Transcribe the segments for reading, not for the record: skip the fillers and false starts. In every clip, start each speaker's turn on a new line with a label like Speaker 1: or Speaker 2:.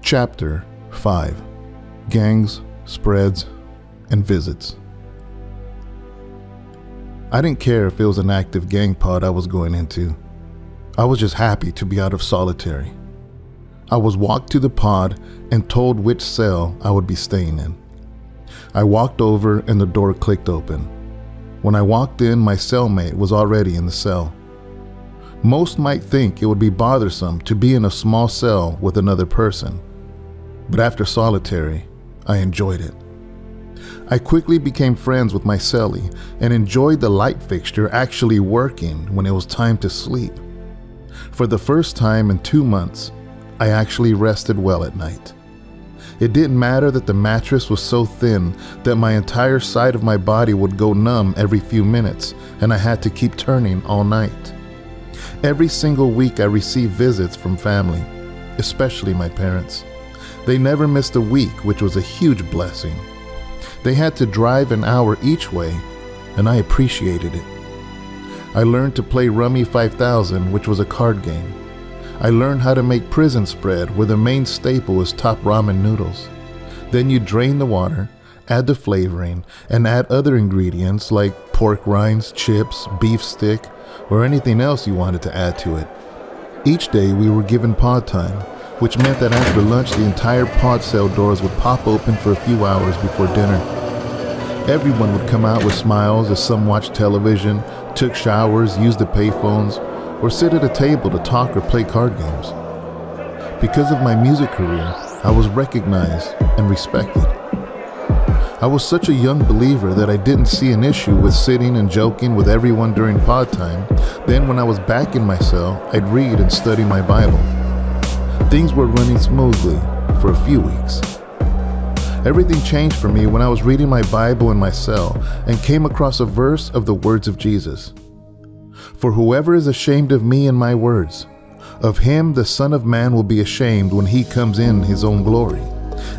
Speaker 1: Chapter 5. Gangs, Spreads, and Visits. I didn't care if it was an active gang pod I was going into. I was just happy to be out of solitary. I was walked to the pod and told which cell I would be staying in. I walked over and the door clicked open. When I walked in, my cellmate was already in the cell. Most might think it would be bothersome to be in a small cell with another person, but after solitary, I enjoyed it. I quickly became friends with my cellie and enjoyed the light fixture actually working when it was time to sleep. For the first time in 2 months, I actually rested well at night. It didn't matter that the mattress was so thin that my entire side of my body would go numb every few minutes and I had to keep turning all night. Every single week I received visits from family, especially my parents. They never missed a week, which was a huge blessing. They had to drive an hour each way, and I appreciated it. I learned to play Rummy 5000, which was a card game. I learned how to make prison spread, where the main staple is top ramen noodles. Then you drain the water, add the flavoring, and add other ingredients like pork rinds, chips, beef stick, or anything else you wanted to add to it. Each day we were given pod time, which meant that after lunch the entire pod cell doors would pop open for a few hours before dinner. Everyone would come out with smiles as some watched television, took showers, used the payphones, or sit at a table to talk or play card games. Because of my music career, I was recognized and respected. I was such a young believer that I didn't see an issue with sitting and joking with everyone during pod time. Then when I was back in my cell, I'd read and study my Bible. Things were running smoothly for a few weeks. Everything changed for me when I was reading my Bible in my cell and came across a verse of the words of Jesus. For whoever is ashamed of me and my words, of him the Son of Man will be ashamed when he comes in his own glory,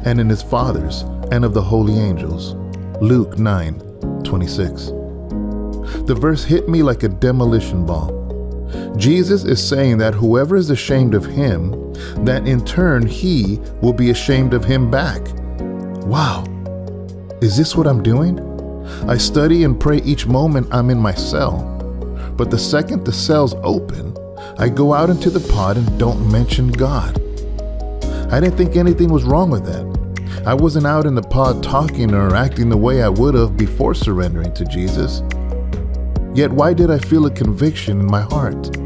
Speaker 1: and in his Father's, and of the holy angels. Luke 9:26. The verse hit me like a demolition ball. Jesus is saying that whoever is ashamed of him, that in turn he will be ashamed of him back. Wow, is this what I'm doing? I study and pray each moment I'm in my cell, but the second the cell's open, I go out into the pod and don't mention God. I didn't think anything was wrong with that. I wasn't out in the pod talking or acting the way I would have before surrendering to Jesus. Yet why did I feel a conviction in my heart?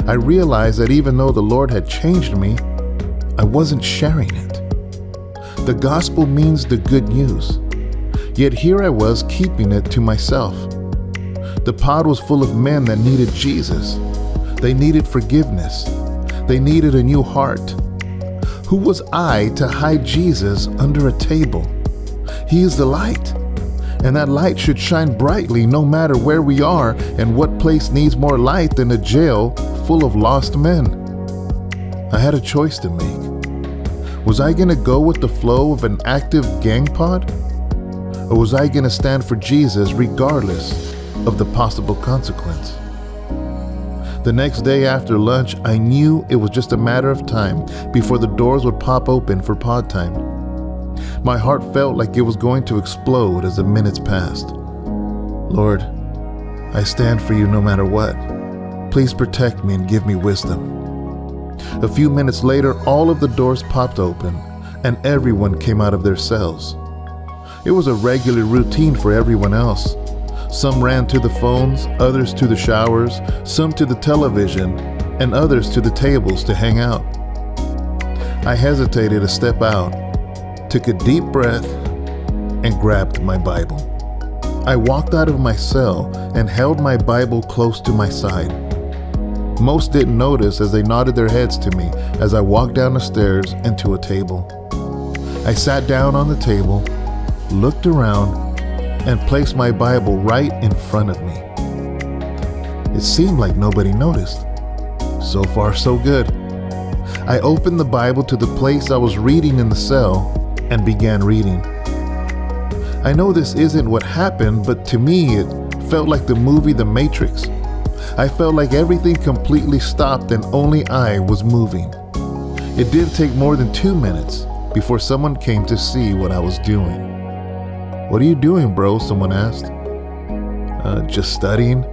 Speaker 1: I realized that even though the Lord had changed me, I wasn't sharing it. The gospel means the good news. Yet here I was keeping it to myself. The pod was full of men that needed Jesus. They needed forgiveness. They needed a new heart. Who was I to hide Jesus under a table? He is the light, and that light should shine brightly no matter where we are, and what place needs more light than a jail full of lost men? I had a choice to make. Was I going to go with the flow of an active gang pod? Or was I going to stand for Jesus regardless of the possible consequence? The next day after lunch, I knew it was just a matter of time before the doors would pop open for pod time. My heart felt like it was going to explode as the minutes passed. Lord, I stand for you no matter what. Please protect me and give me wisdom. A few minutes later, all of the doors popped open and everyone came out of their cells. It was a regular routine for everyone else. Some ran to the phones, others to the showers, some to the television, and others to the tables to hang out. I hesitated to step out, took a deep breath, and grabbed my Bible. I walked out of my cell and held my Bible close to my side. Most didn't notice as they nodded their heads to me as I walked down the stairs and to a table. I sat down on the table, looked around, and placed my Bible right in front of me. It seemed like nobody noticed. So far, so good. I opened the Bible to the place I was reading in the cell and began reading. I know this isn't what happened, but to me it felt like the movie The Matrix. I felt like everything completely stopped and only I was moving. It didn't take more than 2 minutes before someone came to see what I was doing. "What are you doing, bro?" someone asked. Just studying.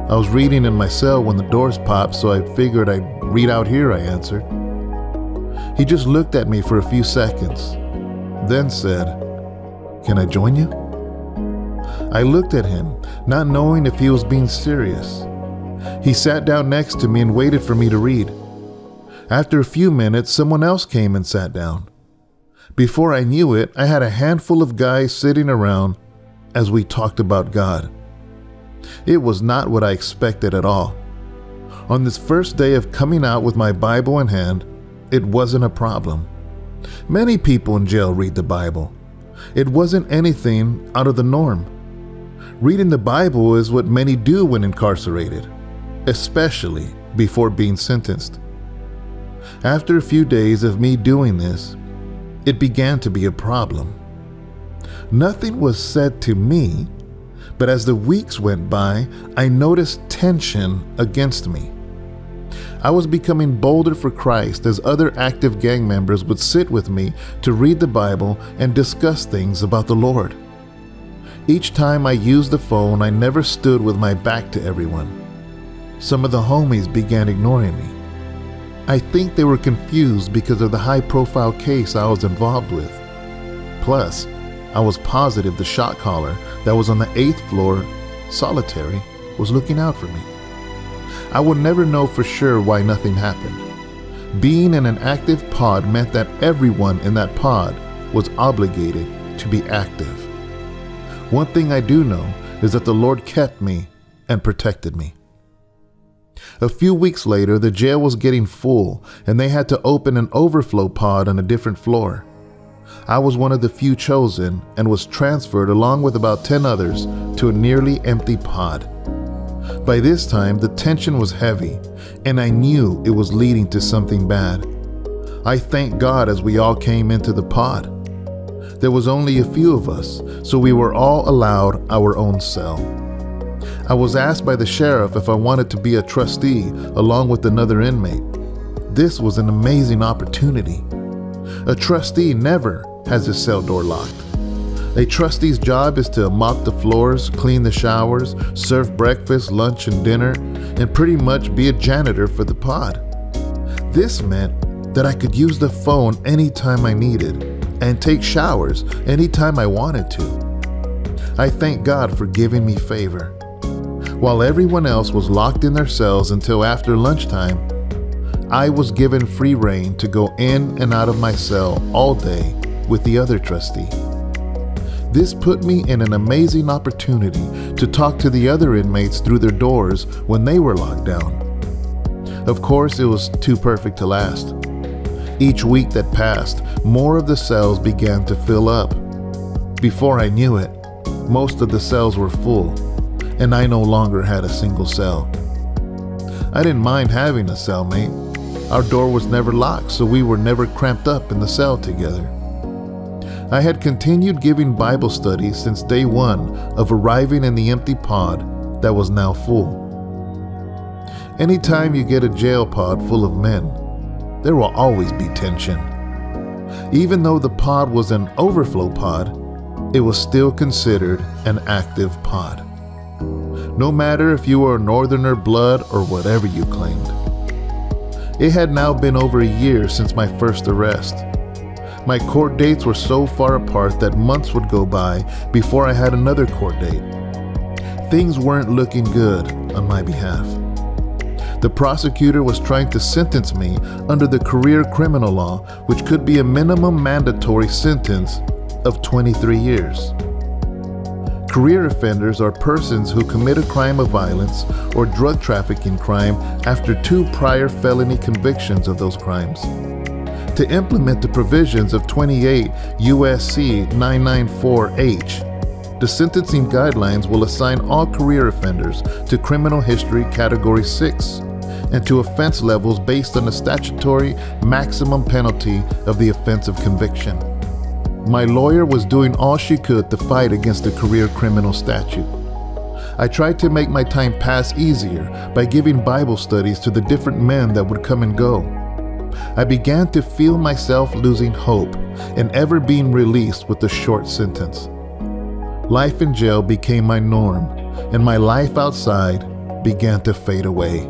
Speaker 1: I was reading in my cell when the doors popped, so I figured I'd read out here," I answered. He just looked at me for a few seconds, then said, "Can I join you?" I looked at him, not knowing if he was being serious. He sat down next to me and waited for me to read. After a few minutes, someone else came and sat down. Before I knew it, I had a handful of guys sitting around as we talked about God. It was not what I expected at all. On this first day of coming out with my Bible in hand, it wasn't a problem. Many people in jail read the Bible. It wasn't anything out of the norm. Reading the Bible is what many do when incarcerated, especially before being sentenced. After a few days of me doing this, it began to be a problem. Nothing was said to me, but as the weeks went by, I noticed tension against me. I was becoming bolder for Christ as other active gang members would sit with me to read the Bible and discuss things about the Lord. Each time I used the phone, I never stood with my back to everyone. Some of the homies began ignoring me. I think they were confused because of the high-profile case I was involved with. Plus, I was positive the shot caller that was on the 8th floor, solitary, was looking out for me. I would never know for sure why nothing happened. Being in an active pod meant that everyone in that pod was obligated to be active. One thing I do know is that the Lord kept me and protected me. A few weeks later, the jail was getting full and they had to open an overflow pod on a different floor. I was one of the few chosen and was transferred along with about 10 others to a nearly empty pod. By this time, the tension was heavy and I knew it was leading to something bad. I thanked God as we all came into the pod. There was only a few of us, so we were all allowed our own cell. I was asked by the sheriff if I wanted to be a trustee along with another inmate. This was an amazing opportunity. A trustee never has his cell door locked. A trustee's job is to mop the floors, clean the showers, serve breakfast, lunch, and dinner, and pretty much be a janitor for the pod. This meant that I could use the phone anytime I needed and take showers anytime I wanted to. I thank God for giving me favor. While everyone else was locked in their cells until after lunchtime, I was given free rein to go in and out of my cell all day with the other trustee. This put me in an amazing opportunity to talk to the other inmates through their doors when they were locked down. Of course, it was too perfect to last. Each week that passed, more of the cells began to fill up. Before I knew it, most of the cells were full, and I no longer had a single cell. I didn't mind having a cellmate. Our door was never locked, so we were never cramped up in the cell together. I had continued giving Bible studies since day one of arriving in the empty pod that was now full. Anytime you get a jail pod full of men, there will always be tension. Even though the pod was an overflow pod, it was still considered an active pod. No matter if you were a northerner blood or whatever you claimed. It had now been over a year since my first arrest. My court dates were so far apart that months would go by before I had another court date. Things weren't looking good on my behalf. The prosecutor was trying to sentence me under the career criminal law, which could be a minimum mandatory sentence of 23 years. Career offenders are persons who commit a crime of violence or drug trafficking crime after 2 prior felony convictions of those crimes. To implement the provisions of 28 U.S.C. 994H, the sentencing guidelines will assign all career offenders to criminal history category 6 and to offense levels based on the statutory maximum penalty of the offense of conviction. My lawyer was doing all she could to fight against the career criminal statute. I tried to make my time pass easier by giving Bible studies to the different men that would come and go. I began to feel myself losing hope and ever being released with a short sentence. Life in jail became my norm, and my life outside began to fade away.